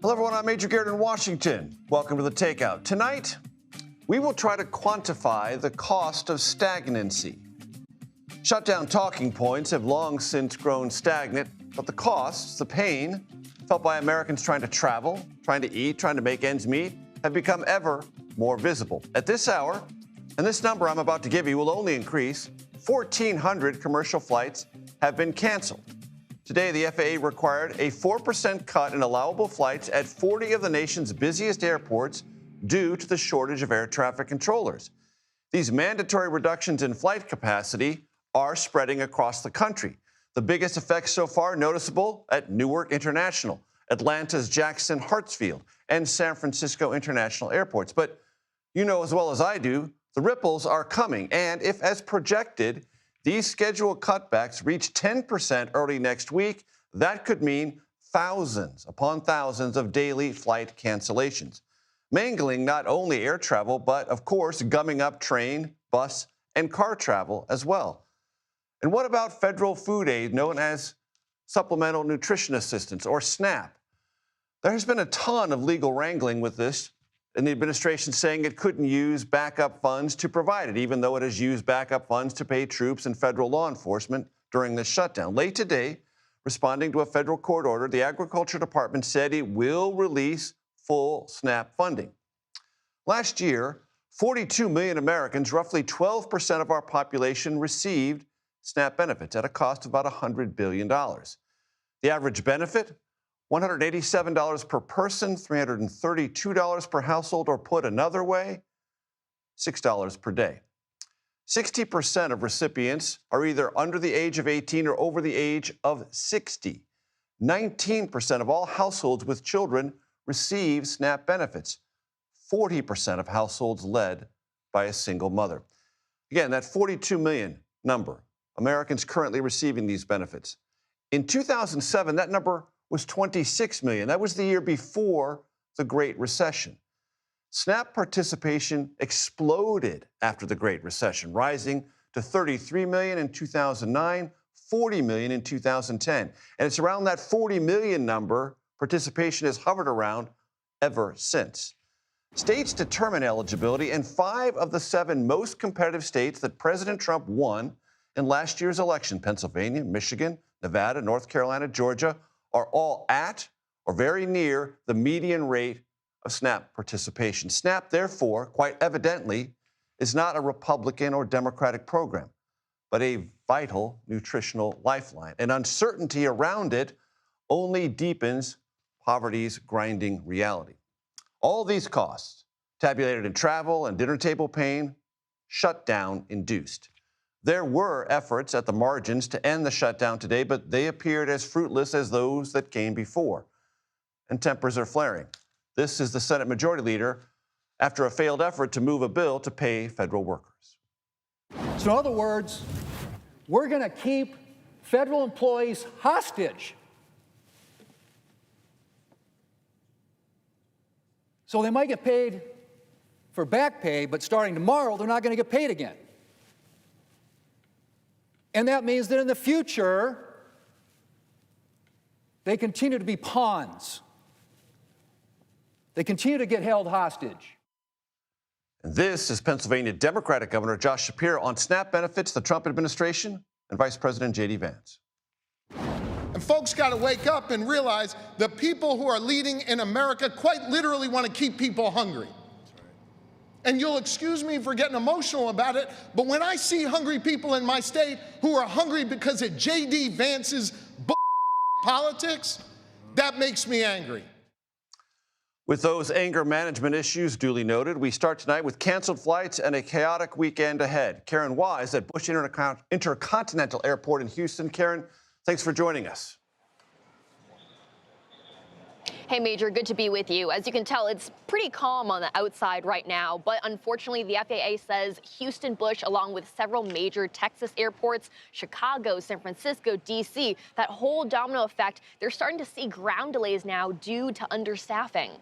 Hello, everyone. I'm Major Garrett in Washington. Welcome to The Takeout. Tonight, we will try to quantify the cost of stagnancy. Shutdown talking points have long since grown stagnant, but the costs, the pain felt by Americans trying to travel, trying to eat, trying to make ends meet, have become ever more visible. At this hour, and this number I'm about to give you will only increase, 1,400 commercial flights have been canceled. Today, the FAA required a 4% cut in allowable flights at 40 of the nation's busiest airports due to the shortage of air traffic controllers. These mandatory reductions in flight capacity are spreading across the country. The biggest effects so far noticeable at Newark International, Atlanta's Jackson Hartsfield, and San Francisco International airports. But you know as well as I do, the ripples are coming, and if, as projected, these scheduled cutbacks reach 10% early next week, that could mean thousands upon thousands of daily flight cancellations, mangling not only air travel, but, of course, gumming up train, bus, and car travel as well. And what about federal food aid known as Supplemental Nutrition Assistance, or SNAP? There has been a ton of legal wrangling with this, and the administration saying it couldn't use backup funds to provide it, even though it has used backup funds to pay troops and federal law enforcement during this shutdown. Late today, responding to a federal court order, the Agriculture Department said it will release full SNAP funding. Last year, 42 million Americans, roughly 12% of our population, received SNAP benefits at a cost of about $100 billion. The average benefit, $187 per person, $332 per household, or put another way, $6 per day. 60% of recipients are either under the age of 18 or over the age of 60. 19% of all households with children receive SNAP benefits. 40% of households led by a single mother. Again, that 42 million number, Americans currently receiving these benefits. In 2007, that number was 26 million. That was the year before the Great Recession. SNAP participation exploded after the Great Recession, rising to 33 million in 2009, 40 million in 2010. And it's around that 40 million number participation has hovered around ever since. States determine eligibility, and 5 of the 7 most competitive states that President Trump won in last year's election, Pennsylvania, Michigan, Nevada, North Carolina, Georgia, are all at or very near the median rate of SNAP participation. SNAP, therefore, quite evidently, is not a Republican or Democratic program, but a vital nutritional lifeline. And uncertainty around it only deepens poverty's grinding reality. All these costs, tabulated in travel and dinner table pain, shutdown induced. There were efforts at the margins to end the shutdown today, but they appeared as fruitless as those that came before. And tempers are flaring. This is the Senate Majority Leader after a failed effort to move a bill to pay federal workers. So in other words, we're going to keep federal employees hostage. So they might get paid for back pay, but starting tomorrow, they're not going to get paid again. And that means that in the future, they continue to be pawns. They continue to get held hostage. And this is Pennsylvania Democratic Governor Josh Shapiro on SNAP benefits, the Trump administration, and Vice President J.D. Vance. And folks got to wake up and realize the people who are leading in America quite literally want to keep people hungry. And you'll excuse me for getting emotional about it, but when I see hungry people in my state who are hungry because of J.D. Vance's politics, that makes me angry. With those anger management issues duly noted, we start tonight with canceled flights and a chaotic weekend ahead. Karen Wise at Bush Intercontinental Airport in Houston. Karen, thanks for joining us. Hey, Major, good to be with you. As you can tell, it's pretty calm on the outside right now, but unfortunately, the FAA says Houston Bush, along with several major Texas airports, Chicago, San Francisco, D.C., that whole domino effect, they're starting to see ground delays now due to understaffing. I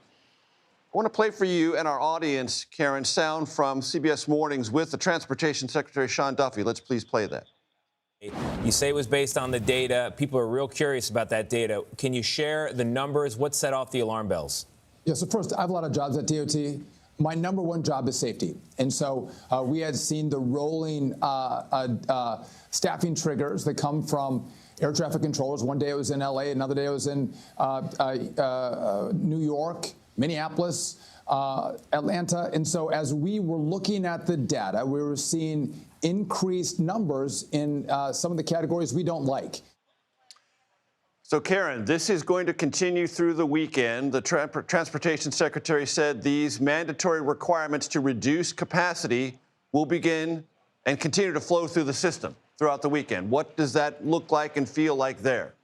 want to play for you and our audience, Karen, sound from CBS Mornings with the Transportation Secretary, Sean Duffy. Let's please play that. You say it was based on the data. People are real curious about that data. Can you share the numbers? What set off the alarm bells? Yeah, so first, I have a lot of jobs at DOT. My number one job is safety. And so we had seen the rolling staffing triggers that come from air traffic controllers. One day it was in LA, another day it was in New York, Minneapolis, Atlanta. And so as we were looking at the data, we were seeing increased numbers in some of the categories we don't like. So, Karen, this is going to continue through the weekend. The Transportation Secretary said these mandatory requirements to reduce capacity will begin and continue to flow through the system throughout the weekend. What does that look like and feel like there?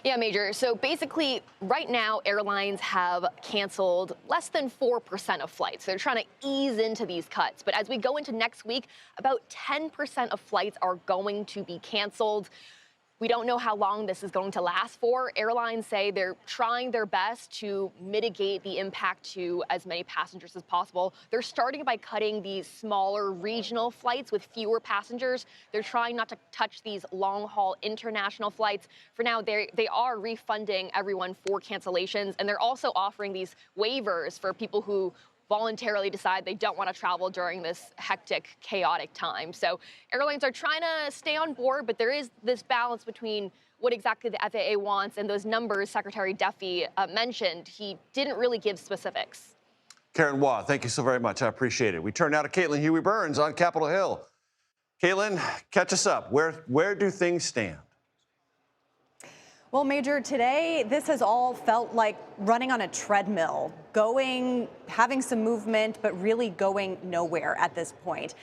Yeah, Major. So basically, right now, airlines have canceled less than 4% of flights. They're trying to ease into these cuts. But as we go into next week, about 10% of flights are going to be canceled. We don't know how long this is going to last for. Airlines say they're trying their best to mitigate the impact to as many passengers as possible. They're starting by cutting these smaller regional flights with fewer passengers. They're trying not to touch these long-haul international flights. For now, they are refunding everyone for cancellations, and they're also offering these waivers for people who voluntarily decide they don't want to travel during this hectic, chaotic time. So airlines are trying to stay on board, but there is this balance between what exactly the FAA wants and those numbers Secretary Duffy mentioned. He didn't really give specifics. Karen Waugh, thank you so very much. I appreciate it. We turn now to Caitlin Huey-Burns on Capitol Hill. Caitlin, catch us up. Where do things stand? Well, Major, today this has all felt like running on a treadmill, having some movement, but really going nowhere at this point.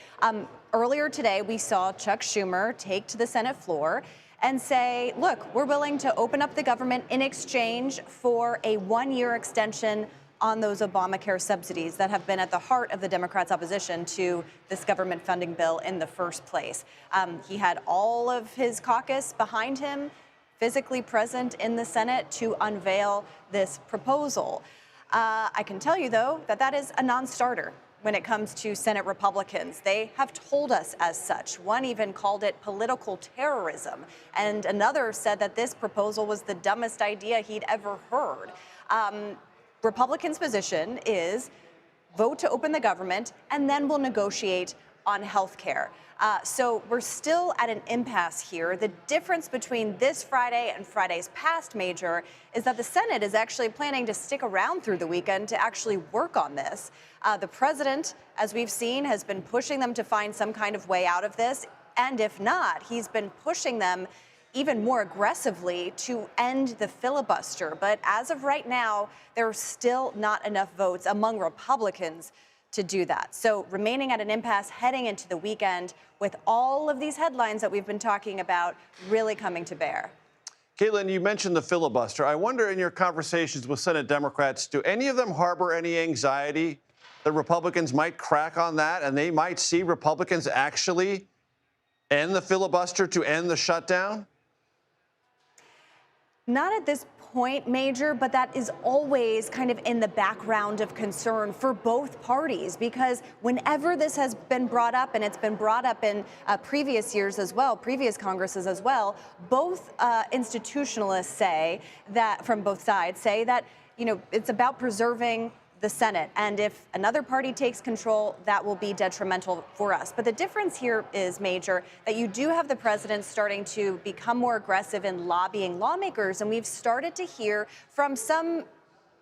Earlier today, we saw Chuck Schumer take to the Senate floor and say, look, we're willing to open up the government in exchange for a one-year extension on those Obamacare subsidies that have been at the heart of the Democrats' opposition to this government funding bill in the first place. He had all of his caucus behind him, physically present in the Senate to unveil this proposal. I can tell you, though, that is a non-starter when it comes to Senate Republicans. They have told us as such. One even called it political terrorism, and another said that this proposal was the dumbest idea he'd ever heard. Republicans' position is vote to open the government, and then we'll negotiate on health care. So we're still at an impasse here. The difference between this Friday and Friday's past, Major, is that the Senate is actually planning to stick around through the weekend to actually work on this. The president, as we've seen, has been pushing them to find some kind of way out of this. And if not, he's been pushing them even more aggressively to end the filibuster. But as of right now, there are still not enough votes among Republicans to do that. So remaining at an impasse heading into the weekend with all of these headlines that we've been talking about really coming to bear. Caitlin, you mentioned the filibuster. I wonder, in your conversations with Senate Democrats, do any of them harbor any anxiety that Republicans might crack on that and they might see Republicans actually end the filibuster to end the shutdown? Not at this point, Major, but that is always kind of in the background of concern for both parties, because whenever this has been brought up, and it's been brought up in previous years as well, previous Congresses as well, both institutionalists say that, from both sides, say that, it's about preserving the Senate. And if another party takes control, that will be detrimental for us. But the difference here is, Major, that you do have the president starting to become more aggressive in lobbying lawmakers. And we've started to hear from some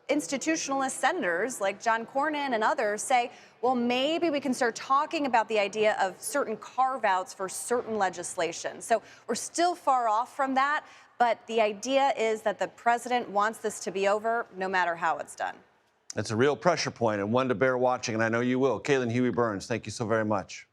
institutionalist senators like John Cornyn and others say, well, maybe we can start talking about the idea of certain carve-outs for certain legislation. So we're still far off from that. But the idea is that the president wants this to be over no matter how it's done. It's a real pressure point and one to bear watching, and I know you will. Caitlin Huey-Burns, thank you so very much.